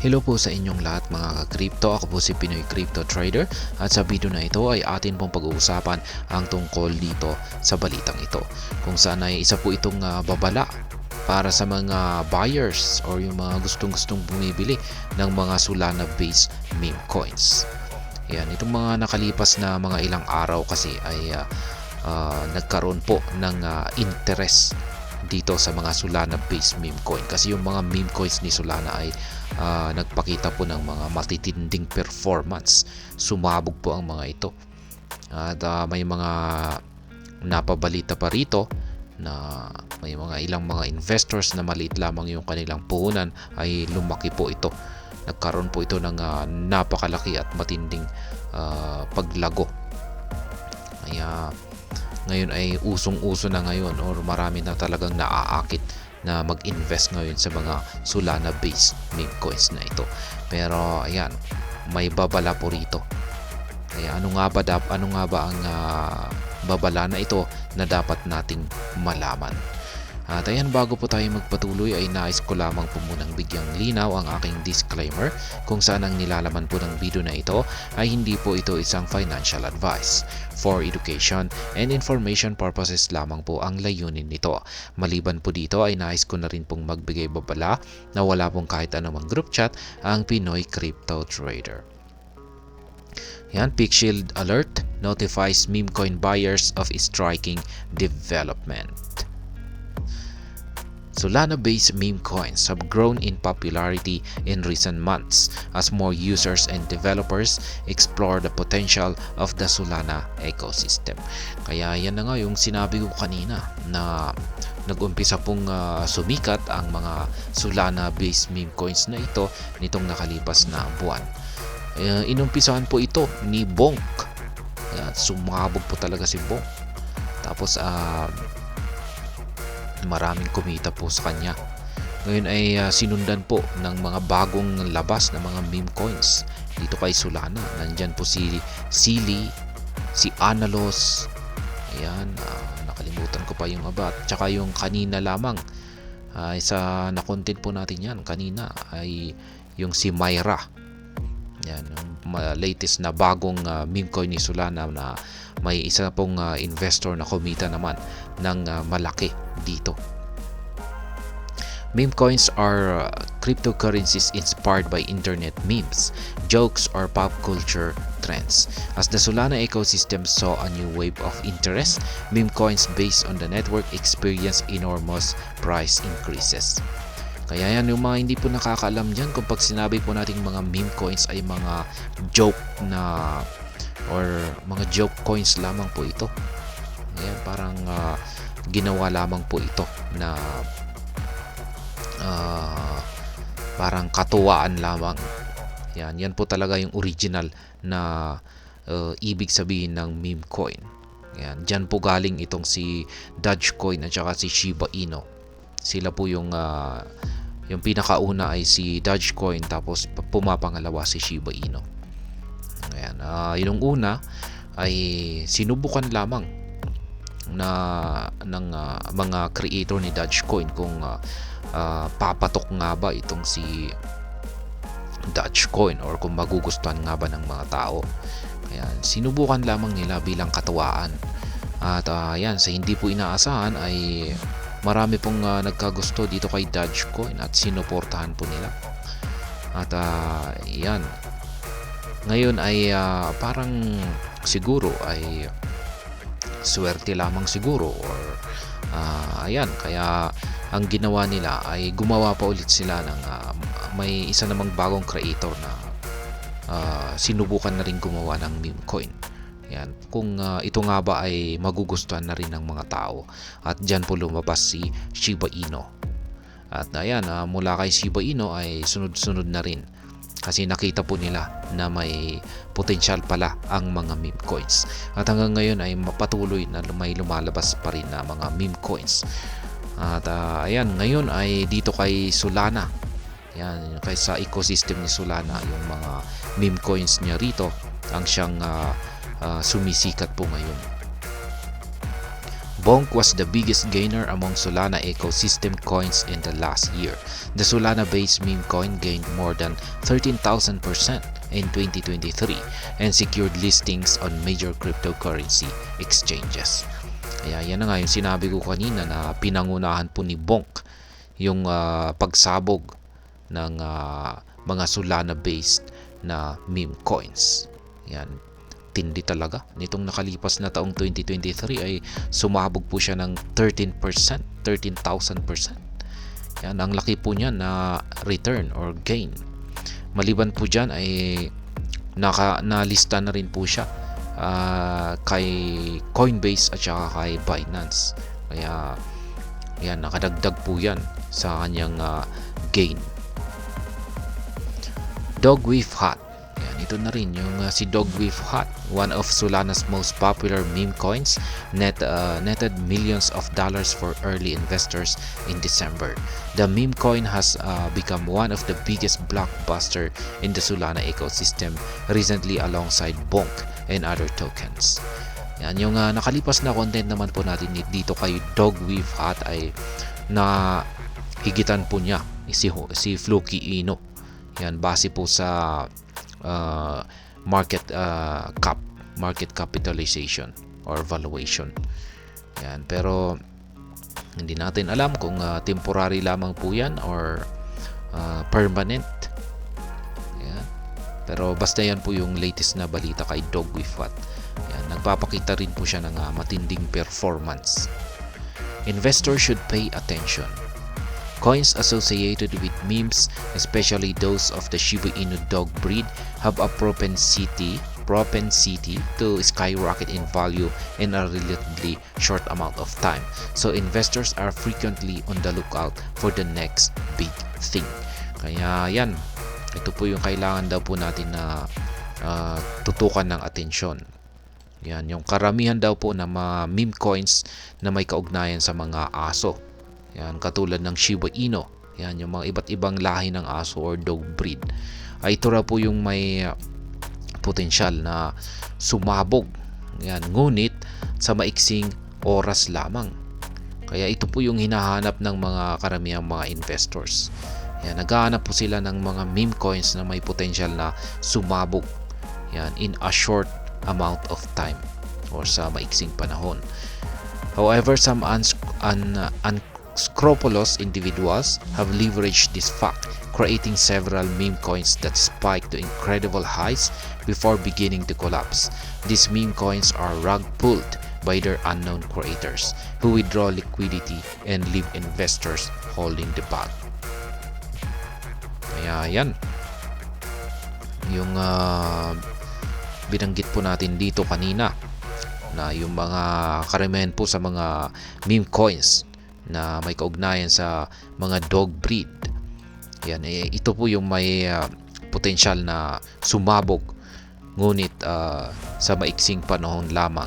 Hello po sa inyong lahat mga ka-crypto. Ako po si Pinoy Crypto Trader at sa video na ito ay atin pong pag-uusapan ang tungkol dito sa balitang ito. Kung saan ay isa po itong babala para sa mga buyers or yung mga gustong-gustong bumibili ng mga Solana-based meme coins. Yan, itong mga nakalipas na mga ilang araw kasi ay nagkaroon po ng interest dito sa mga Solana based meme coin kasi yung mga meme coins ni Solana ay nagpakita po ng mga matitinding performance. Sumabog po ang mga ito at may mga napabalita pa rito na may mga ilang mga investors na maliit lamang yung kanilang puhunan ay lumaki po ito. Nagkaroon po ito ng napakalaki at matinding paglago. Kaya ngayon ay usong-uso na ngayon or marami na talagang naaakit na mag-invest ngayon sa mga Solana based meme coins na ito. Pero ayan, may babala po rito. Kaya ano nga ba ang babala na ito na dapat nating malaman? At ayan, bago po tayo magpatuloy ay nais ko lamang po munang bigyang linaw ang aking disclaimer kung saan ang nilalaman po ng video na ito ay hindi po ito isang financial advice. For education and information purposes lamang po ang layunin nito. Maliban po dito ay nais ko na rin pong magbigay babala na wala pong kahit anumang group chat ang Pinoy Crypto Trader. Yan, PeakShield alert notifies meme coin buyers of striking development. Solana-based meme coins have grown in popularity in recent months as more users and developers explore the potential of the Solana ecosystem. Kaya yan na nga yung sinabi ko kanina na nag-umpisa pong sumikat ang mga Solana-based meme coins na ito nitong nakalipas na buwan. Inumpisahan po ito ni Bonk. Sumabog po talaga si Bonk. Tapos maraming kumita po sa kanya. Ngayon ay sinundan po ng mga bagong labas na mga meme coins dito kay Solana. Nandyan po si Silly, si Analos, ayan, nakalimutan ko pa yung abat. Tsaka yung kanina lamang, isa na content po natin yan kanina ay yung si Myra. Yan, yung latest na bagong meme coin ni Solana na may isa pong investor na kumita naman ng malaki dito. Meme coins are cryptocurrencies inspired by internet memes, jokes, or pop culture trends. As the Solana ecosystem saw a new wave of interest, meme coins based on the network experienced enormous price increases. Kaya yan, yung mga hindi po nakakaalam dyan, kung pag sinabi po natin mga meme coins ay mga joke na or mga joke coins lamang po ito. Ayan, parang ginawa lamang po ito na parang katuwaan lamang. Yan po talaga yung original na ibig sabihin ng meme coin. Yan, dyan po galing itong si Dogecoin at saka si Shiba Inu. Sila po yung pinakauna ay si Dogecoin, tapos pumapangalawa si Shiba Inu. Ayan, yung una ay sinubukan lamang ng mga creator ni Dogecoin kung papatok nga ba itong si Dogecoin or kung magugustuhan nga ba ng mga tao. Ayan, sinubukan lamang nila bilang katuwaan. At ayan, sa hindi po inaasahan ay marami pong nagkagusto dito kay Dogecoin at sinuportahan po nila. At yan, ngayon ay parang siguro ay swerte lamang siguro or ayan, kaya ang ginawa nila ay gumawa pa ulit sila ng may isa namang bagong creator na sinubukan na rin gumawa ng meme coin. Yan, kung ito nga ba ay magugustuhan na rin ng mga tao. At dyan po lumabas si Shiba Inu. At ayan, mula kay Shiba Inu ay sunod-sunod na rin. Kasi nakita po nila na may potensyal pala ang mga meme coins. At hanggang ngayon ay mapatuloy na may lumalabas pa rin na mga meme coins. At ayan, ngayon ay dito kay Solana. Yan, kay sa ecosystem ni Solana, yung mga meme coins niya rito ang siyang sumisikat po ngayon. Bonk was the biggest gainer among Solana ecosystem coins in the last year. The Solana-based meme coin gained more than 13,000% in 2023 and secured listings on major cryptocurrency exchanges. Kaya yan na nga yung sinabi ko kanina na pinangunahan po ni Bonk yung pagsabog ng mga Solana-based na meme coins. Yan. Tindi talaga. Nitong nakalipas na taong 2023 ay sumabog po siya ng 13%, 13,000%. Yan, ang laki po niya na return or gain. Maliban po dyan ay nalista na rin po siya kay Coinbase at saka kay Binance. Kaya yan, nakadagdag po yan sa kanyang gain. Dogwiffe Hat. Yan, ito na rin yung si Dogwiffe Hat, one of Solana's most popular meme coins, netted millions of dollars for early investors in December. The meme coin has become one of the biggest blockbuster in the Solana ecosystem recently alongside Bonk and other tokens. Yan, yung nakalipas na content naman po natin dito kay Dogwiffe Hat ay na higitan po niya si Fluky Ino. Yan, base po sa market capitalization or valuation. Yan, pero hindi natin alam kung temporary lamang po yan or permanent. Yan. Pero basta yan po yung latest na balita kay Dogwiffe Hat. Yan, nagpapakita rin po siya ng matinding performance. Investors should pay attention. Coins associated with memes, especially those of the Shiba Inu dog breed, have a propensity to skyrocket in value in a relatively short amount of time. So investors are frequently on the lookout for the next big thing. Kaya yan, ito po yung kailangan daw po natin na tutukan ng atensyon. Yan, yung karamihan daw po ng mga meme coins na may kaugnayan sa mga aso. Yan, katulad ng Shiba Inu. Yan, yung mga iba't ibang lahi ng aso or dog breed. Ay ito raw po yung may potensyal na sumabog. Yan, ngunit sa maiksing oras lamang. Kaya ito po yung hinahanap ng mga karamihang mga investors. Yan, naghahanap po sila ng mga meme coins na may potensyal na sumabog. Yan, in a short amount of time or sa maiksing panahon. However, some unscrupulous individuals have leveraged this fact, creating several meme coins that spike to incredible highs before beginning to collapse. These meme coins are rug pulled by their unknown creators who withdraw liquidity and leave investors holding the bag. Kaya yan, yung binanggit po natin dito kanina na yung mga karamihan po sa mga meme coins na may kaugnayan sa mga dog breed. Yan, ito po yung may potensyal na sumabog ngunit sa maiksing panahon lamang.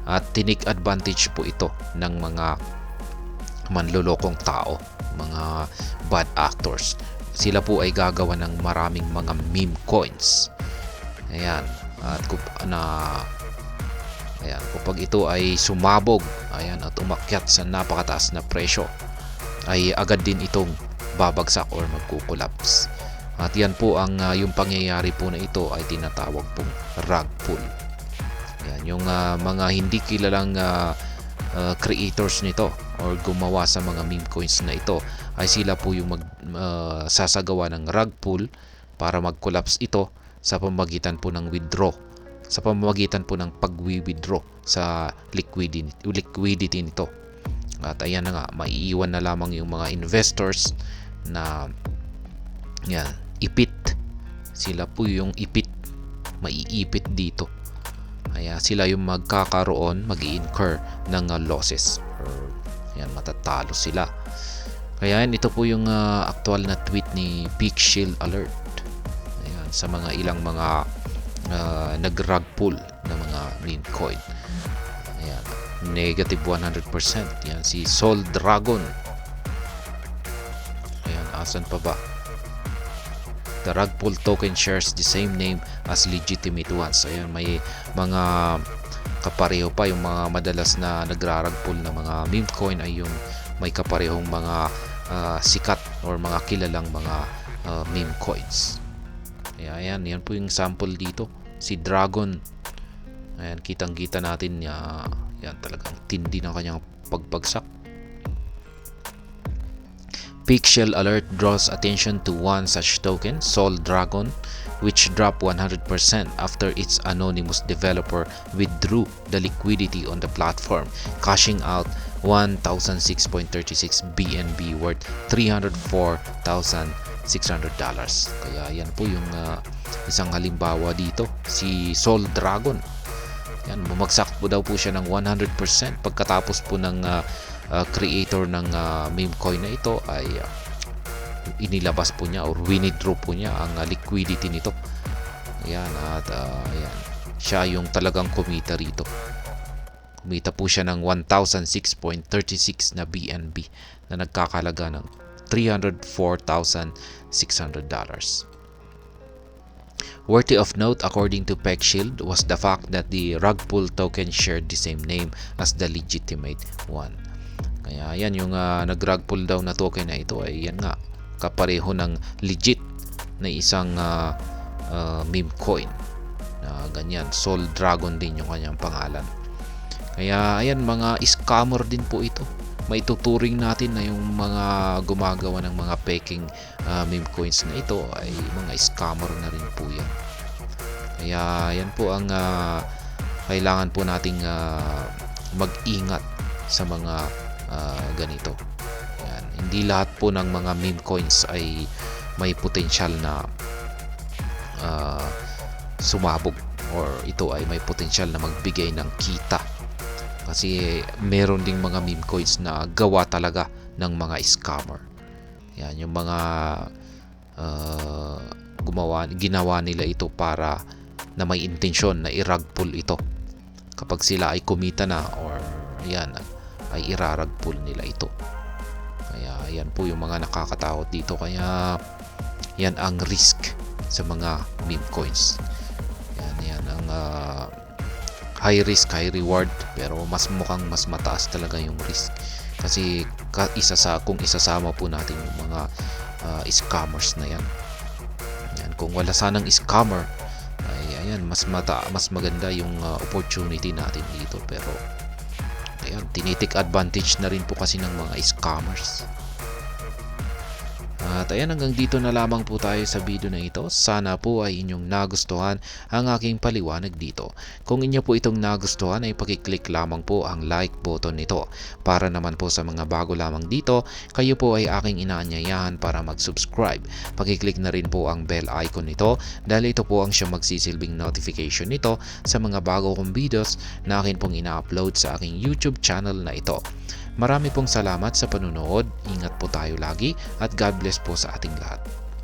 At take advantage po ito ng mga manlolokong tao, mga bad actors. Sila po ay gagawa ng maraming mga meme coins. Ayan. At kapag ito ay sumabog, ayan, at umakyat sa napakataas na presyo, ay agad din itong babagsak or magkukulaps. At yan po ang yung pangyayari po na ito ay tinatawag pong rug pull. Ayan, yung mga hindi kilalang creators nito or gumawa sa mga meme coins na ito ay sila po yung sasagawa ng rug pull para mag-collapse ito sa pamamagitan po ng withdraw, sa pamamagitan po ng pag-withdraw sa liquidity nito. At ayan na nga, maiiwan na lamang yung mga investors na yan, ipit. Sila po yung ipit, maiipit dito. Kaya sila yung magkakaroon, mag-i-incur ng losses. Or, yan, matatalo sila. Kaya yan, ito po yung actual na tweet ni Peak Shield Alert. Ayan, sa mga ilang mga nag-rug pull na mga meme coin. Ayan, negative 100%. Yan, si Soul Dragon. Ayan, asan pa ba? The rug pull token shares the same name as legitimate ones. Ayan, may mga kapareho pa yung mga madalas na nagrarag pull na mga meme coin ay yung may kaparehong mga sikat or mga kilalang mga meme coins. Kaya ayan, yan po yung sample dito, si Dragon. Ayan, kitang-kita natin yan, talagang tindi ng kanyang pagbagsak. Pixel Alert draws attention to one such token, Sol Dragon, which dropped 100% after its anonymous developer withdrew the liquidity on the platform, cashing out 1,006.36 BNB worth $304,600. Kaya yan po yung isang halimbawa dito, si Sol Dragon. Yan, bumagsak po daw po siya ng 100% pagkatapos po ng creator ng meme coin na ito ay inilabas po niya or withdraw po niya ang liquidity nito. Ayan, at ayan, siya yung talagang kumita rito. Kumita po siya ng 1,006.36 na BNB na nagkakalaga ng $304,600. Worthy of note, according to PegShield, was the fact that the rug pull token shared the same name as the legitimate one. Kaya yan, yung nag-rug pull daw na token na ito ay yan nga, kapareho ng legit na isang meme coin na ganyan. Sol Dragon din yung kanyang pangalan. Kaya ayan, mga scammer din po ito. Maituturing natin na yung mga gumagawa ng mga peking meme coins na ito ay mga scammer na rin po yan. Kaya yan po ang kailangan po nating mag-ingat sa mga ganito. Yan. Hindi lahat po ng mga meme coins ay may potensyal na sumabog or ito ay may potensyal na magbigay ng kita. Kasi meron ding mga meme coins na gawa talaga ng mga scammer. Yan, yung mga ginawa nila ito para na may intensyon na i-rug pull ito. Kapag sila ay kumita na or yan, ay irarag pull nila ito. Kaya yan po yung mga nakakatakot dito. Kaya yan ang risk sa mga meme coins. Yan ang high risk, high reward, pero mukhang mas mataas talaga yung risk. Kasi kung isasama po natin yung mga scammers na yan. Yan, kung wala sanang scammer, ay ayan, mas maganda yung opportunity natin dito, pero ayan, tinitik advantage na rin po kasi ng mga scammers. At ayan, hanggang dito na lamang po tayo sa video na ito. Sana po ay inyong nagustuhan ang aking paliwanag dito. Kung inyo po itong nagustuhan ay pakiclick lamang po ang like button nito. Para naman po sa mga bago lamang dito, kayo po ay aking inaanyayahan para mag-subscribe. Pakiclick na rin po ang bell icon nito dahil ito po ang siyang magsisilbing notification nito sa mga bago kong videos na akin pong ina-upload sa aking YouTube channel na ito. Marami pong salamat sa panunood, ingat po tayo lagi at God bless po sa ating lahat.